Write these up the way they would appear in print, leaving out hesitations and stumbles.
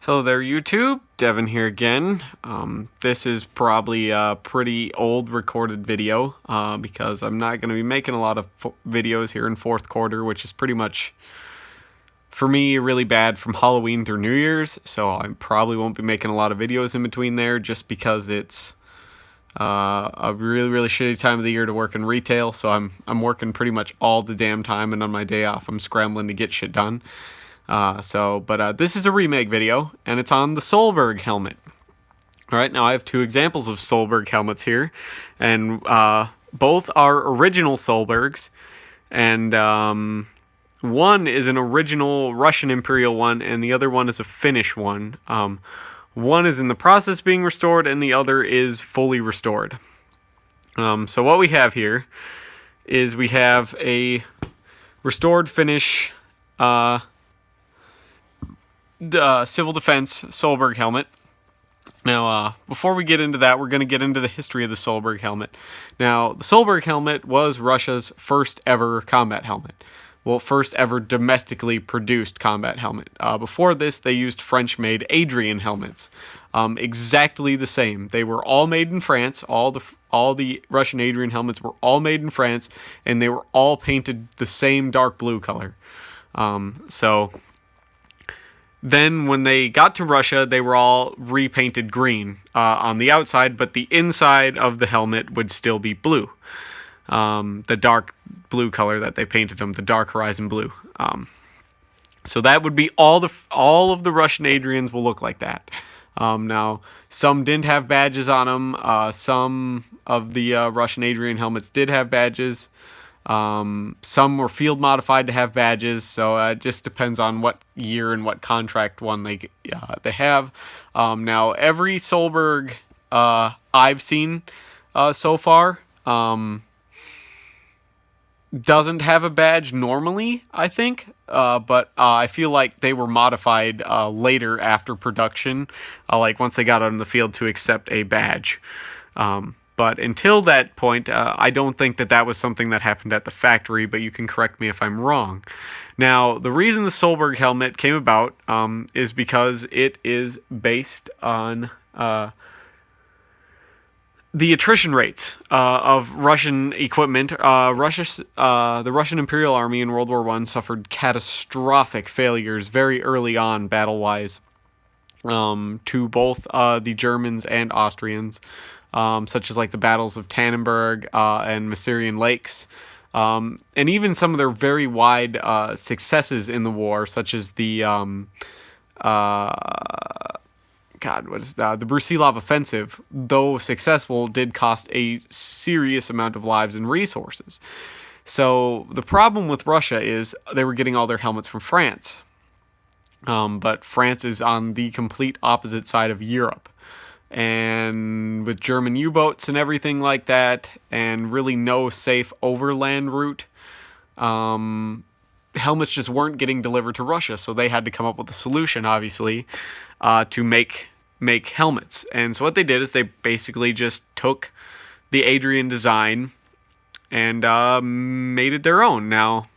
Hello there, YouTube. Devin here again. This is probably a pretty old recorded video because I'm not going to be making a lot of videos here in fourth quarter, which is pretty much, for me, really bad from Halloween through New Year's. So I probably won't be making a lot of videos in between there just because it's a really shitty time of the year to work in retail. So I'm working pretty much all the damn time, and on my day off, I'm scrambling to get shit done. But this is a remake video, and it's on the Sohlberg helmet. Alright, now I have two examples of Sohlberg helmets here, and both are original Sohlbergs, and one is an original Russian Imperial one, and the other one is a Finnish one. One is in the process of being restored, and the other is fully restored. So what we have here is we have a restored Finnish civil defense Sohlberg helmet. Now, before we get into that, we're going to get into the history of the Sohlberg helmet. Now, the Sohlberg helmet was Russia's first ever combat helmet. Well, first ever domestically produced combat helmet. Before this, they used French-made Adrian helmets. Exactly the same. They were all made in France. All the Russian Adrian helmets were all made in France, and they were all painted the same dark blue color. Then when they got to Russia, they were all repainted green on the outside, but the inside of the helmet would still be blue. The dark blue color that they painted them, the dark horizon blue. So that would be all of the Russian Adrians will look like that. Now, some didn't have badges on them. Some of the Russian Adrian helmets did have badges. Some were field modified to have badges, so it just depends on what year and what contract one they have. Now, every Sohlberg I've seen so far doesn't have a badge normally, I think, but I feel like they were modified later after production, like once they got out in the field to accept a badge. But until that point, I don't think that was something that happened at the factory, but you can correct me if I'm wrong. Now, the reason the Sohlberg helmet came about is because it is based on the attrition rates of Russian equipment. The Russian Imperial Army in World War I suffered catastrophic failures very early on, battle-wise, to both the Germans and Austrians. Such as like the battles of Tannenberg and Masurian Lakes, and even some of their very wide successes in the war, such as the Brusilov offensive, though successful, did cost a serious amount of lives and resources. So the problem with Russia is they were getting all their helmets from France, but France is on the complete opposite side of Europe. And with German U-boats and everything like that, and really no safe overland route, helmets just weren't getting delivered to Russia, so they had to come up with a solution, obviously, to make helmets. And so what they did is they basically just took the Adrian design and made it their own. Now,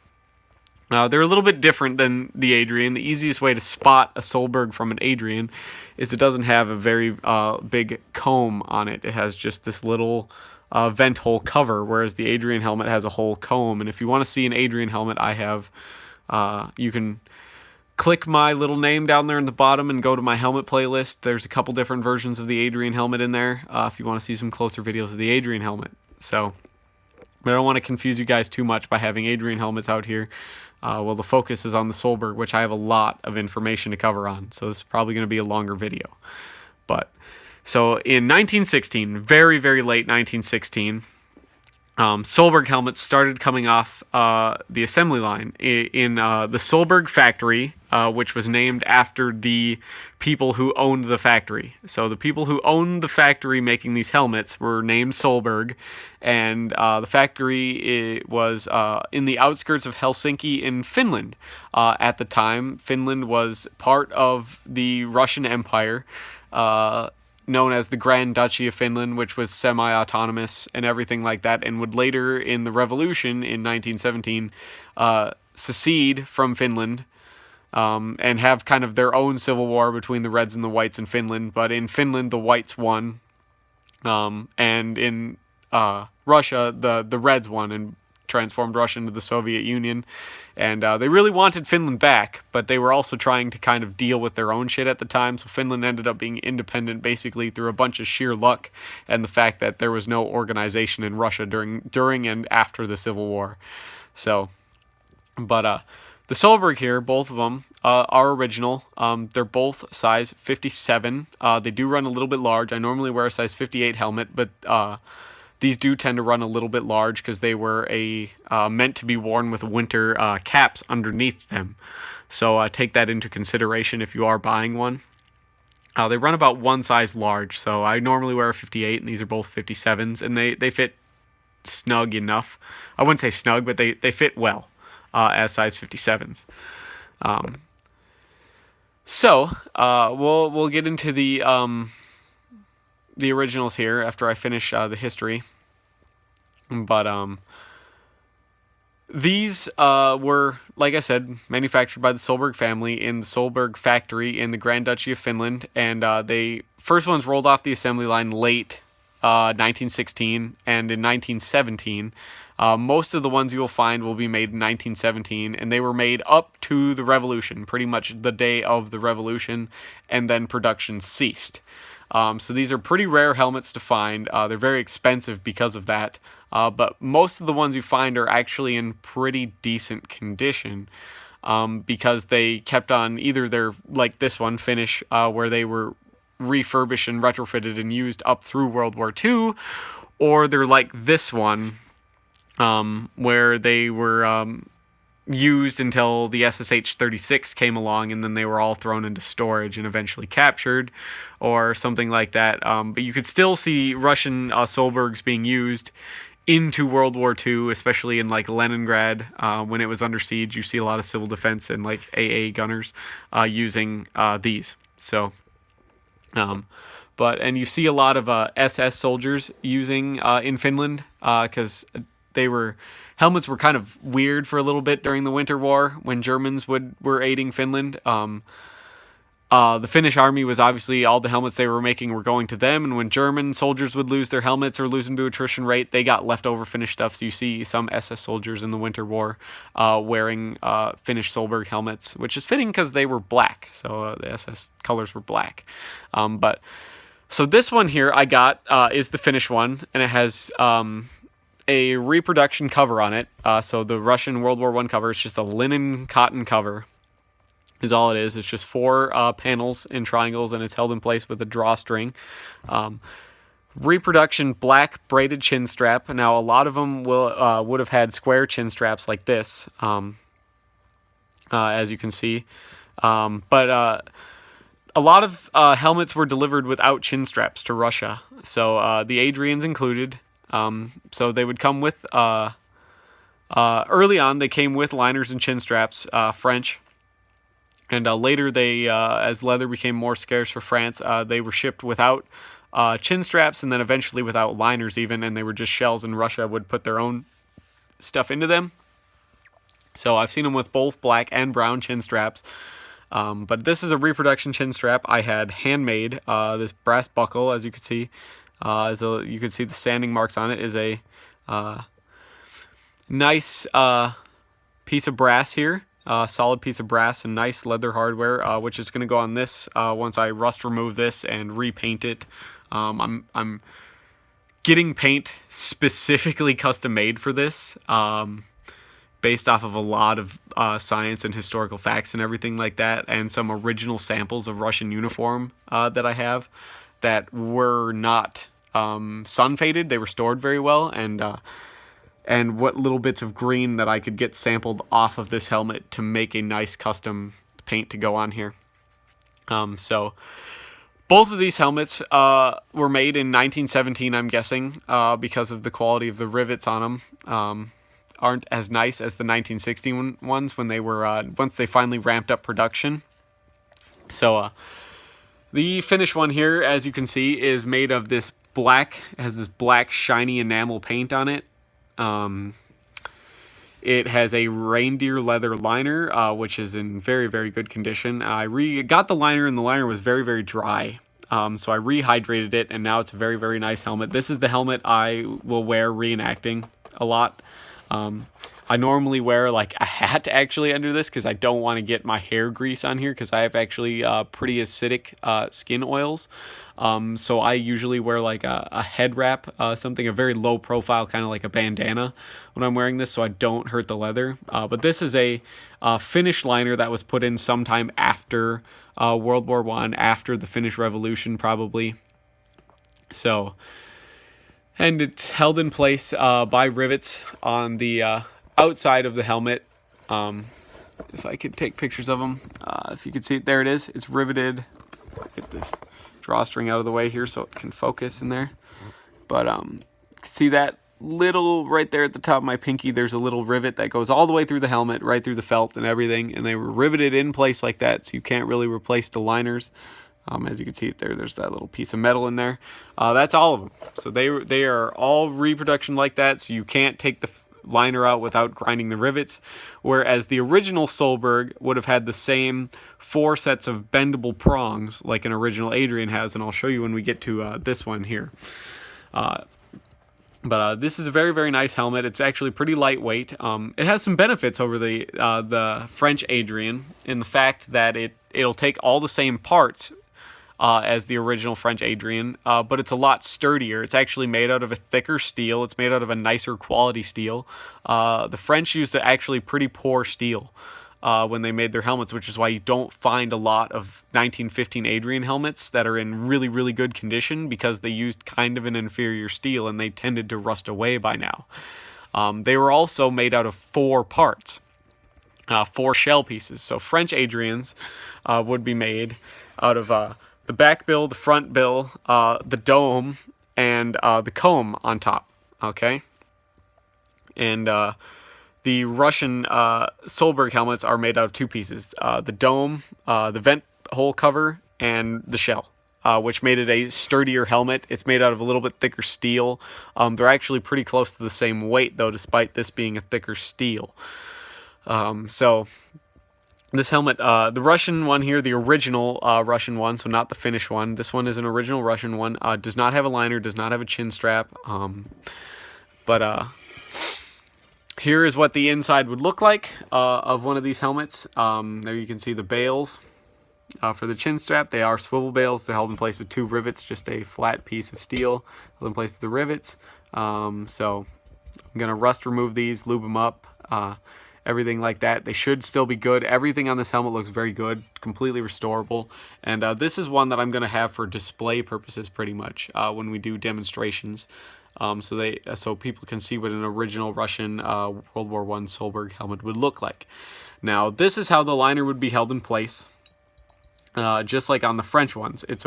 they're a little bit different than the Adrian. The easiest way to spot a Sohlberg from an Adrian is it doesn't have a very big comb on it. It has just this little vent hole cover, whereas the Adrian helmet has a whole comb. And if you want to see an Adrian helmet, I have, you can click my little name down there in the bottom and go to my helmet playlist. There's a couple different versions of the Adrian helmet in there if you want to see some closer videos of the Adrian helmet. So, but I don't want to confuse you guys too much by having Adrian helmets out here. Well, the focus is on the Sohlberg, which I have a lot of information to cover on, so this is probably going to be a longer video. But, so in 1916, very late 1916, Sohlberg helmets started coming off the assembly line in the Sohlberg factory, which was named after the people who owned the factory. So the people who owned the factory making these helmets were named Sohlberg, and the factory was in the outskirts of Helsinki in Finland. At the time, Finland was part of the Russian Empire, known as the Grand Duchy of Finland, which was semi-autonomous and everything like that, and would later, in the revolution in 1917, secede from Finland and have kind of their own civil war between the Reds and the Whites in Finland. But in Finland, the Whites won, and in Russia, the Reds won and transformed Russia into the Soviet Union. And they really wanted Finland back, but they were also trying to kind of deal with their own shit at the time. So Finland ended up being independent basically through a bunch of sheer luck and the fact that there was no organization in Russia during and after the Civil War. So, but the sohlberg here, both of them, are original. They're both size 57. They do run a little bit large. I normally wear a size 58 helmet, but these do tend to run a little bit large because they were meant to be worn with winter caps underneath them. So take that into consideration if you are buying one. They run about one size large, so I normally wear a 58, and these are both 57s, and they fit snug enough. I wouldn't say snug, but they fit well as size 57s. So we'll get into the originals here after I finish the history. But these were, like I said, manufactured by the Sohlberg family in the Sohlberg factory in the Grand Duchy of Finland, and they first ones rolled off the assembly line late 1916, and in 1917. Most of the ones you will find will be made in 1917, and they were made up to the Revolution, pretty much the day of the Revolution, and then production ceased. So these are pretty rare helmets to find. They're very expensive because of that, but most of the ones you find are actually in pretty decent condition, because they kept on either they're like this one, Finnish, where they were refurbished and retrofitted and used up through World War II, or they're like this one, where they were used until the SSH-36 came along, and then they were all thrown into storage and eventually captured, or something like that. But you could still see Russian sohlbergs being used into World War II, especially in like Leningrad, when it was under siege. You see a lot of civil defense and like AA gunners using these. So, and you see a lot of SS soldiers using in Finland, because helmets were kind of weird for a little bit during the Winter War when Germans were aiding Finland. The Finnish army was obviously, all the helmets they were making were going to them, and when German soldiers would lose their helmets or lose them to attrition rate, they got leftover Finnish stuff. So you see some SS soldiers in the Winter War wearing Finnish sohlberg helmets, which is fitting because they were black. So the SS colors were black. So this one here I got is the Finnish one, and it has a reproduction cover on it. So the Russian World War I cover is just a linen cotton cover, is all it is. It's just 4 panels in triangles, and it's held in place with a drawstring. Reproduction black braided chin strap. Now a lot of them would have had square chin straps like this, as you can see. But a lot of helmets were delivered without chin straps to Russia. So the Adrians included. So they would come with, early on, they came with liners and chin straps, French. And later, as leather became more scarce for France, they were shipped without chin straps, and then eventually without liners even, and they were just shells, and Russia would put their own stuff into them. So I've seen them with both black and brown chin straps. But this is a reproduction chin strap I had handmade. This brass buckle, as you can see, you can see the sanding marks on it, is a nice piece of brass here. Solid piece of brass and nice leather hardware, which is going to go on this once I rust remove this and repaint it. I'm getting paint specifically custom made for this, based off of a lot of science and historical facts and everything like that, and some original samples of Russian uniform that I have that were not sun faded. They were stored very well, and what little bits of green that I could get sampled off of this helmet to make a nice custom paint to go on here. So both of these helmets were made in 1917, I'm guessing, because of the quality of the rivets on them. Aren't as nice as the 1916 ones when they were once they finally ramped up production. So the Finnish one here, as you can see, is made of this black, it has this black shiny enamel paint on it. It has a reindeer leather liner, which is in very, very good condition. I got the liner, and the liner was very, very dry. So I rehydrated it, and now it's a very, very nice helmet. This is the helmet I will wear reenacting a lot. I normally wear like a hat actually under this because I don't want to get my hair grease on here because I have actually pretty acidic skin oils. So I usually wear like a head wrap, something a very low profile, kind of like a bandana when I'm wearing this so I don't hurt the leather. But this is a Finnish liner that was put in sometime after World War I, after the Finnish Revolution probably. So, and it's held in place by rivets on the outside of the helmet. If I could take pictures of them, if you could see it, there it is. It's riveted. Get the drawstring out of the way here so it can focus in there. But see that little right there at the top of my pinky, there's a little rivet that goes all the way through the helmet, right through the felt and everything, and they were riveted in place like that, so you can't really replace the liners. As you can see there's that little piece of metal in there. That's all of them. So they are all reproduction like that, so you can't take the liner out without grinding the rivets, whereas the original Sohlberg would have had the same 4 sets of bendable prongs like an original Adrian has, and I'll show you when we get to this one here. But this is a very, very nice helmet. It's actually pretty lightweight. It has some benefits over the French Adrian in the fact that it'll take all the same parts as the original French Adrian, but it's a lot sturdier. It's actually made out of a thicker steel. It's made out of a nicer quality steel. The French used actually pretty poor steel when they made their helmets, which is why you don't find a lot of 1915 Adrian helmets that are in really, really good condition, because they used kind of an inferior steel and they tended to rust away by now. They were also made out of 4 parts, 4 shell pieces. So French Adrians would be made out of the back bill, the front bill, the dome, and the comb on top. Okay, and the Russian Sohlberg helmets are made out of 2 pieces: the dome, the vent hole cover, and the shell, which made it a sturdier helmet. It's made out of a little bit thicker steel. They're actually pretty close to the same weight, though, despite this being a thicker steel. So this helmet, the Russian one here, the original Russian one, so not the Finnish one. This one is an original Russian one. Does not have a liner, does not have a chin strap. But here is what the inside would look like of one of these helmets. There you can see the bails for the chin strap. They are swivel bails. They're held in place with 2 rivets, just a flat piece of steel held in place with the rivets. So I'm going to rust remove these, lube them up. Everything like that. They should still be good. Everything on this helmet looks very good, completely restorable. And this is one that I'm going to have for display purposes pretty much when we do demonstrations, so people can see what an original Russian World War I Sohlberg helmet would look like. Now, this is how the liner would be held in place, just like on the French ones. It's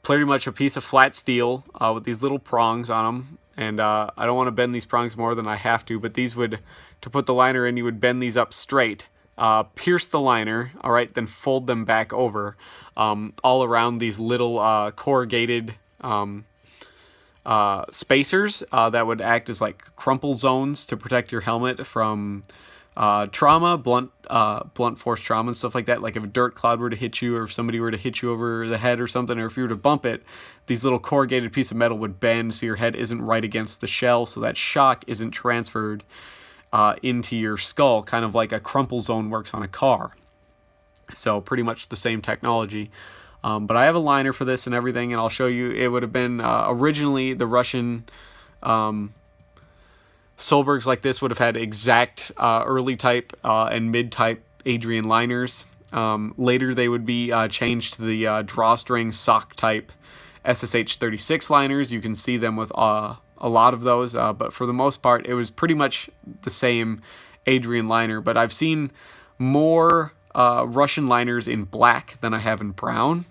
pretty much a piece of flat steel with these little prongs on them. And I don't want to bend these prongs more than I have to, but these would, to put the liner in, you would bend these up straight, pierce the liner, all right, then fold them back over all around these little corrugated spacers that would act as like crumple zones to protect your helmet from trauma, blunt force trauma and stuff like that. Like if a dirt cloud were to hit you, or if somebody were to hit you over the head or something, or if you were to bump it, these little corrugated piece of metal would bend so your head isn't right against the shell, so that shock isn't transferred into your skull, kind of like a crumple zone works on a car. So pretty much the same technology. But I have a liner for this and everything, and I'll show you. It would have been originally the Russian Sohlbergs like this would have had exact early type and mid type Adrian liners. Later they would be changed to the drawstring sock type SSH 36 liners. You can see them with a lot of those, but for the most part it was pretty much the same Adrian liner. But I've seen more Russian liners in black than I have in brown.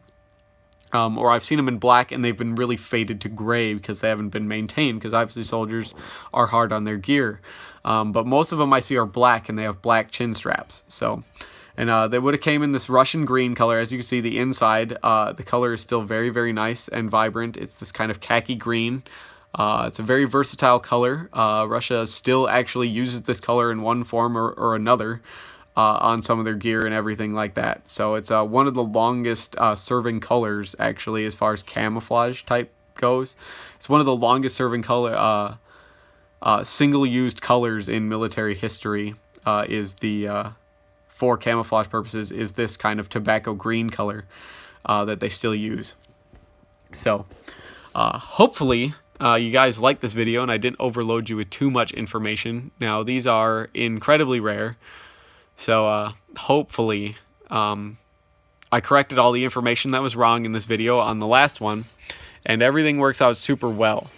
Or I've seen them in black and they've been really faded to gray because they haven't been maintained, because obviously soldiers are hard on their gear. But most of them I see are black and they have black chin straps. So, and they would have came in this Russian green color. As you can see, the inside, the color is still very, very nice and vibrant. It's this kind of khaki green. It's a very versatile color. Russia still actually uses this color in one form or another on some of their gear and everything like that. So it's one of the longest serving colors, actually, as far as camouflage type goes. It's one of the longest serving color single-used colors in military history. Is the for camouflage purposes is this kind of tobacco green color that they still use. So hopefully you guys liked this video and I didn't overload you with too much information. Now these are incredibly rare, so hopefully I corrected all the information that was wrong in this video on the last one, and everything works out super well.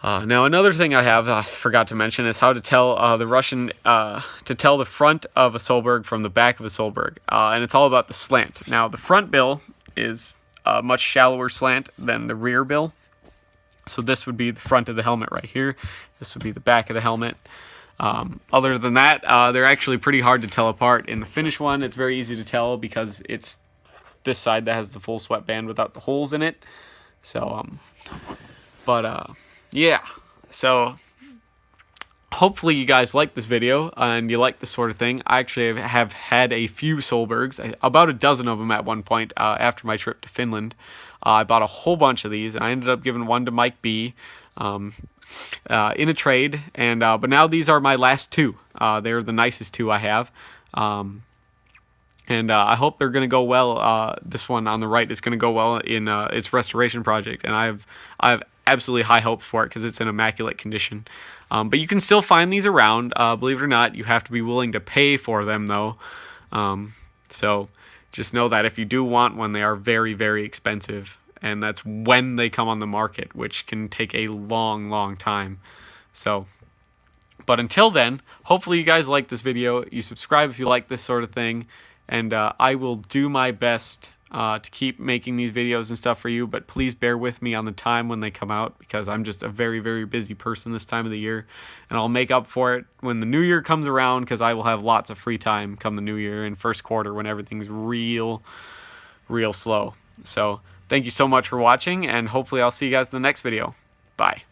Now another thing I forgot to mention is how to tell the Russian to tell the front of a sohlberg from the back of a sohlberg, and it's all about the slant. Now the front bill is a much shallower slant than the rear bill, so this would be the front of the helmet right here. This would be the back of the helmet. Other than that, they're actually pretty hard to tell apart. In the finished one, it's very easy to tell because it's this side that has the full sweatband without the holes in it. So, yeah, so hopefully you guys like this video and you like this sort of thing. I actually have had a few sohlbergs, about a dozen of them at one point after my trip to Finland. I bought a whole bunch of these, and I ended up giving one to Mike B in a trade. And but now these are my last two. They're the nicest two I have. And I hope they're going to go well. This one on the right is going to go well in its restoration project, and I have absolutely high hopes for it because it's in immaculate condition. But you can still find these around, believe it or not. You have to be willing to pay for them, though. So just know that if you do want one, they are very, very expensive, and that's when they come on the market, which can take a long, long time. So, but until then, hopefully you guys like this video. You subscribe if you like this sort of thing, and I will do my best to keep making these videos and stuff for you, but please bear with me on the time when they come out, because I'm just a very, very busy person this time of the year, and I'll make up for it when the new year comes around, because I will have lots of free time come the new year and first quarter when everything's real slow. So thank you so much for watching, and hopefully I'll see you guys in the next video. Bye.